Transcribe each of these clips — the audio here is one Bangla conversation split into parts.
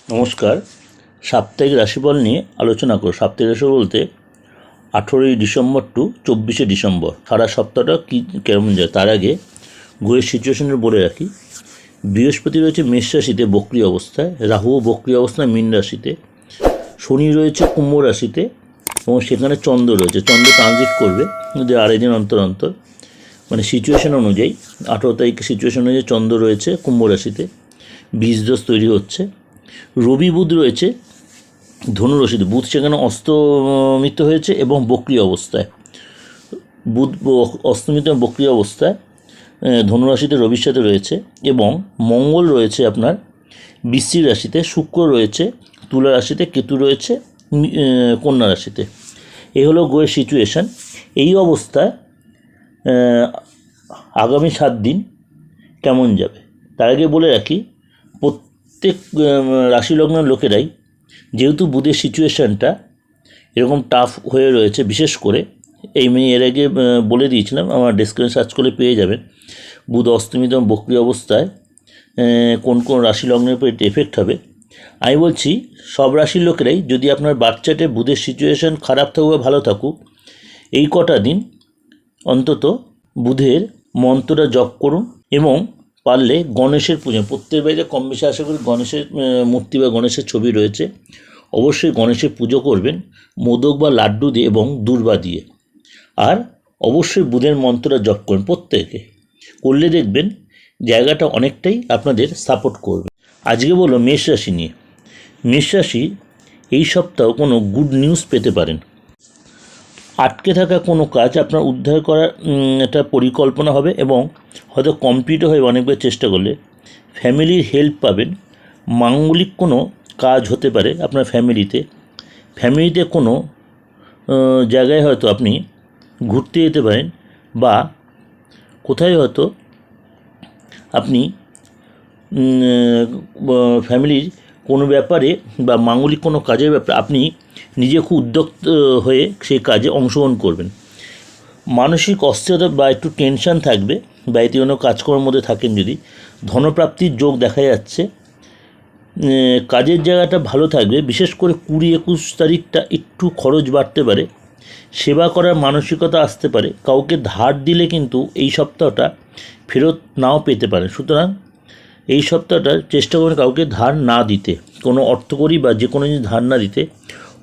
নমস্কার। সাপ্তাহিক রাশিফল নিয়ে আলোচনা করব। সাপ্তাহিক রাশি বলতে 18ই ডিসেম্বর টু 24শে ডিসেম্বর সারা সপ্তাহটা কী কেমন যায় তার আগে গ্রহের সিচুয়েশনের বলে রাখি। বৃহস্পতি রয়েছে মেষ রাশিতে বক্রী অবস্থায়, রাহুও বক্রী অবস্থায় মীন রাশিতে, শনি রয়েছে কুম্ভ রাশিতে এবং সেখানে চন্দ্র রয়েছে। চন্দ্র ট্রানজিট করবে যদি আড়াই দিন অন্তর অন্তর, মানে সিচুয়েশন অনুযায়ী 18 তারিখে সিচুয়েশন অনুযায়ী চন্দ্র রয়েছে কুম্ভ রাশিতে, বীজদোষ তৈরি হচ্ছে। রবি বুধ রয়েছে ধনু রাশিতে, বুধ সেখানে অস্তমিত হয়েছে এবং বক্রী অবস্থায়, বুধ অস্তমিত বক্রী অবস্থায় ধনু রাশিতে রবির সাথে রয়েছে এবং মঙ্গল রয়েছে আপনার বৃশ্চিক রাশিতে, শুক্র রয়েছে তুলা রাশিতে, কেতু রয়েছে কন্যা রাশিতে। এই হলো গ্রহের সিচুয়েশান। এই অবস্থায় আগামী 7 দিন কেমন যাবে তার আগে বলে রাখি, প্রত্যেক রাশিলগ্নের লোকেরাই যেহেতু বুধের সিচুয়েশানটা এরকম টাফ হয়ে রয়েছে, বিশেষ করে এর আগে বলে দিয়েছিলাম, আমার ডেসক্রিপশন সার্চ করে পেয়ে যাবেন বুধ অস্তমিত বক্রী অবস্থায় কোন কোন রাশিলগ্নের উপর এফেক্ট হবে। আমি বলছি সব রাশির লোকেরাই, যদি আপনার বাচ্চাটে বুধের সিচুয়েশান খারাপ থাকুক বা ভালো থাকুক, এই কটা দিন অন্তত বুধের মন্ত্রটা জপ করুন এবং পারলে গণেশের পুজো, প্রত্যেক বাড়িতে কম বেশি আশা করি গণেশের মূর্তি বা গণেশের ছবি রয়েছে, অবশ্যই গণেশের পুজো করবেন মোদক বা লাড্ডু দিয়ে এবং দূর্বা দিয়ে। আর অবশ্যই বুধের মন্ত্রটা জপ করুন প্রত্যেকে, করলে দেখবেন জায়গাটা অনেকটাই আপনাদের সাপোর্ট করবে। আজকে বলো মেষ রাশি নিয়ে। মেষ রাশি এই সপ্তাহ কোনো গুড নিউজ পেতে পারেন। আটকে থাকা কোনো কাজ আপনার উদ্ধার করার একটা পরিকল্পনা হবে এবং হয়তো কমপ্লিটও হয়ে অনেকবার চেষ্টা করলে। ফ্যামিলির হেল্প পাবেন। মাঙ্গলিক কোনো কাজ হতে পারে আপনার ফ্যামিলিতে কোনো জায়গায় হয়তো আপনি ঘুরতে যেতে পারেন বা কোথায় হয়তো আপনি ফ্যামিলির কোনো ব্যাপারে বা মাঙ্গলিক কোনো কাজের ব্যাপারে আপনি নিজে খুব উদ্যোক্ত হয়ে সেই কাজে অংশগ্রহণ করবেন। মানসিক অস্থিরতা বা একটু টেনশান থাকবে, বাড়িতে কোনো কাজকর্মের মধ্যে থাকেন যদি। ধনপ্রাপ্তির যোগ দেখা যাচ্ছে। কাজের জায়গাটা ভালো থাকবে, বিশেষ করে 20-21 তারিখটা একটু খরচ বাড়তে পারে। সেবা করার মানসিকতা আসতে পারে। কাউকে ধার দিলে কিন্তু এই সপ্তাহটা ফেরত নাও পেতে পারে, সুতরাং এই সপ্তাহটা চেষ্টা করুন কাউকে ধার না দিতে, কোনো অর্থকরী বা যে কোনো জিনিস ধার না দিতে।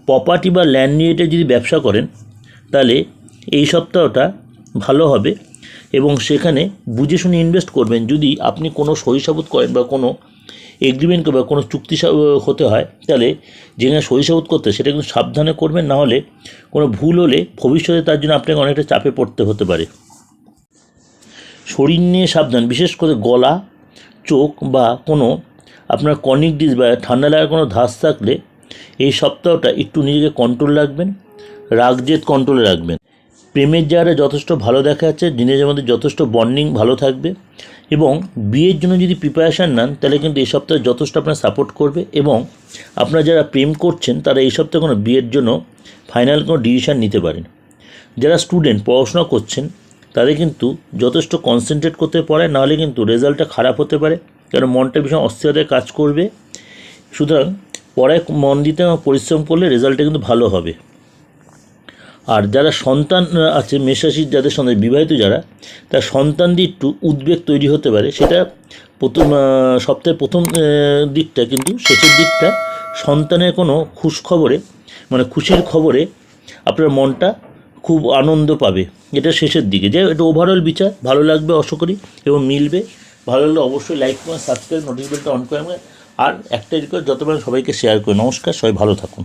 প্রপার্টি বা ল্যান্ড রিলেটেড যদি ব্যবসা করেন তাহলে এই সপ্তাহটা ভালো হবে এবং সেখানে বুঝে শুনে ইনভেস্ট করবেন। যদি আপনি কোনো সহিসাবুত করেন বা কোনো এগ্রিমেন্ট বা কোনো চুক্তি হতে হয়, তাহলে যেখানে সহিসাবুত করতে সেটা কিন্তু সাবধানে করবেন, না হলে কোনো ভুল হলে ভবিষ্যতে তার জন্য আপনাকে অনেকটা চাপে পড়তে হতে পারে। শরীর নিয়ে সাবধান, বিশেষ করে গলা, চোখ বা কোনো আপনার কর্নিক ডিস বা ঠান্ডা লাগার কোনো ধাস থাকলে এই সপ্তাহটা একটু নিজেকে কন্ট্রোল রাখবেন, রাগ জেদ কন্ট্রোলে রাখবেন। প্রেমের জায়গাটা যথেষ্ট ভালো দেখা যাচ্ছে, নিজেদের মধ্যে যথেষ্ট বন্ডিং ভালো থাকবে এবং বিয়ের জন্য যদি প্রিপারেশান নেন তাহলে কিন্তু এই সপ্তাহে যথেষ্ট আপনার সাপোর্ট করবে এবং আপনারা যারা প্রেম করছেন তারা এই সপ্তাহে কোনো বিয়ের জন্য ফাইনাল কোনো ডিসিশান নিতে পারেন। যারা স্টুডেন্ট পড়াশোনা করছেন তাদের কিন্তু যথেষ্ট কনসেন্ট্রেট করতে পারে, নাহলে কিন্তু রেজাল্টটা খারাপ হতে পারে, কারণ মনটা ভীষণ অস্থিরতায় কাজ করবে। সুতরাং পড়ায় মন দিতে এবং পরিশ্রম করলে রেজাল্টটা কিন্তু ভালো হবে। আর যারা সন্তান আছে মেষরাশির, যাদের সন্তান বিবাহিত যারা, তার সন্তান দিয়ে একটু উদ্বেগ তৈরি হতে পারে। সেটা সপ্তাহের প্রথম দিকটা, কিন্তু শেষের দিকটা সন্তানের কোনো খুশির খবরে আপনার মনটা খুব আনন্দ পাবে। এটা শেষের দিকে যে এটা ওভারঅল বিচার ভালো লাগবে আশা করি এবং মিলবে। ভালো লাগলে অবশ্যই লাইক করুন, সাবস্ক্রাইব, নোটিফিকেশনটা অন করে, আর একটা রিকোয়েস্ট, যতবার সবাইকে শেয়ার করে। নমস্কার, সবাই ভালো থাকুন।